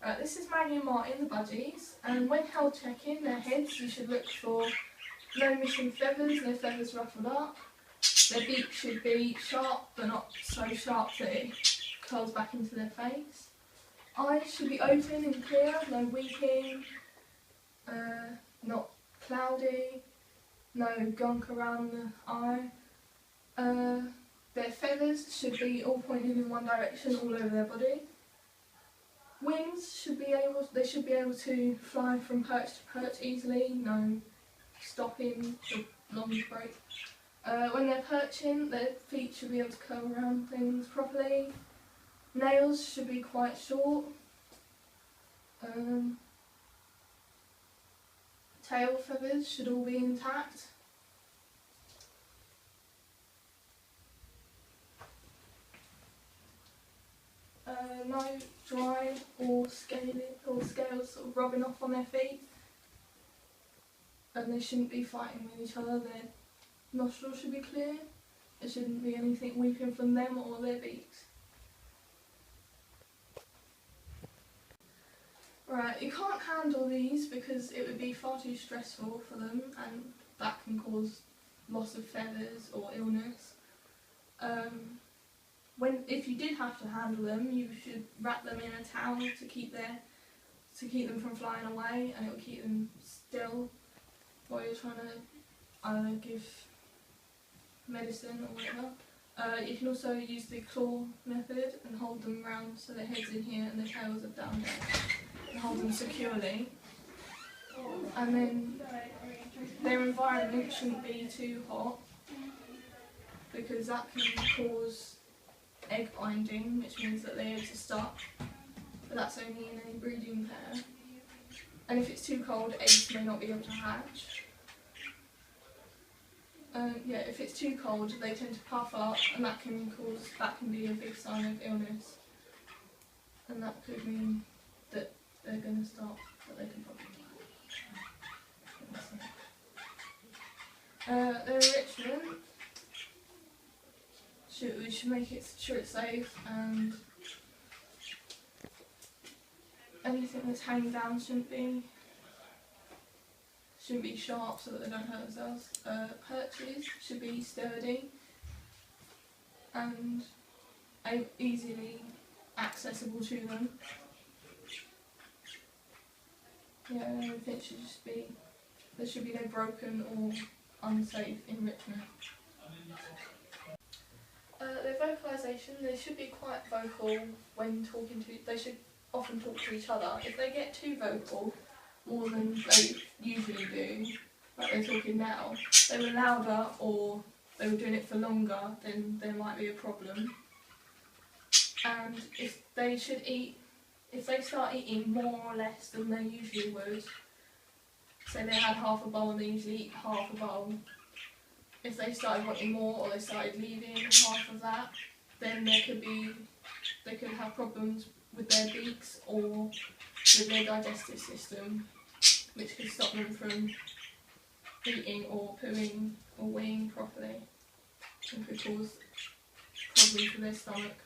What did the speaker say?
This is Maggie and Martin, the budgies, and when health checking their heads, you should look for no missing feathers, no feathers ruffled up. Their beak should be sharp, but not so sharp that it curls back into their face. Eyes should be open and clear, no weeping, not cloudy, no gunk around the eye. Their feathers should be all pointing in one direction all over their body. Wings should be able to fly from perch to perch easily, no stopping for long break. When they're perching, their feet should be able to curl around things properly. Nails should be quite short. Tail feathers should all be intact. No dry or scales sort of rubbing off on their feet, and they shouldn't be fighting with each other. Their nostrils should be clear. There shouldn't be anything weeping from them or their beaks. Right, you can't handle these because it would be far too stressful for them, and that can cause loss of feathers or illness. If you did have to handle them, you should wrap them in a towel to keep them from flying away, and it will keep them still while you're trying to give medicine or whatever. You can also use the claw method and hold them round so their head's in here and their tails are down there, and hold them securely. And then their environment shouldn't be too hot, because that can cause egg binding, which means that they are to stop, but that's only in a breeding pair. And if it's too cold, eggs may not be able to hatch. If it's too cold, they tend to puff up, and that can be a big sign of illness, and that could mean that they're going to stop, but they can probably die. Their enrichment. We should make sure it's safe, and anything that's hanging down shouldn't be sharp so that they don't hurt themselves. Perches should be sturdy and easily accessible to them. Everything should just be, there should be no broken or unsafe enrichment. Their vocalisation, they should be quite vocal when talking to, they should often talk to each other. If they get too vocal, more than they usually do, like they're talking now, they were louder or they were doing it for longer, then there might be a problem. And if they start eating more or less than they usually would, say they had half a bowl and they usually eat half a bowl, if they started wanting more or they started leaving half of that, then they could have problems with their beaks or with their digestive system, which could stop them from eating or pooing or weeing properly, and could cause problems with their stomach.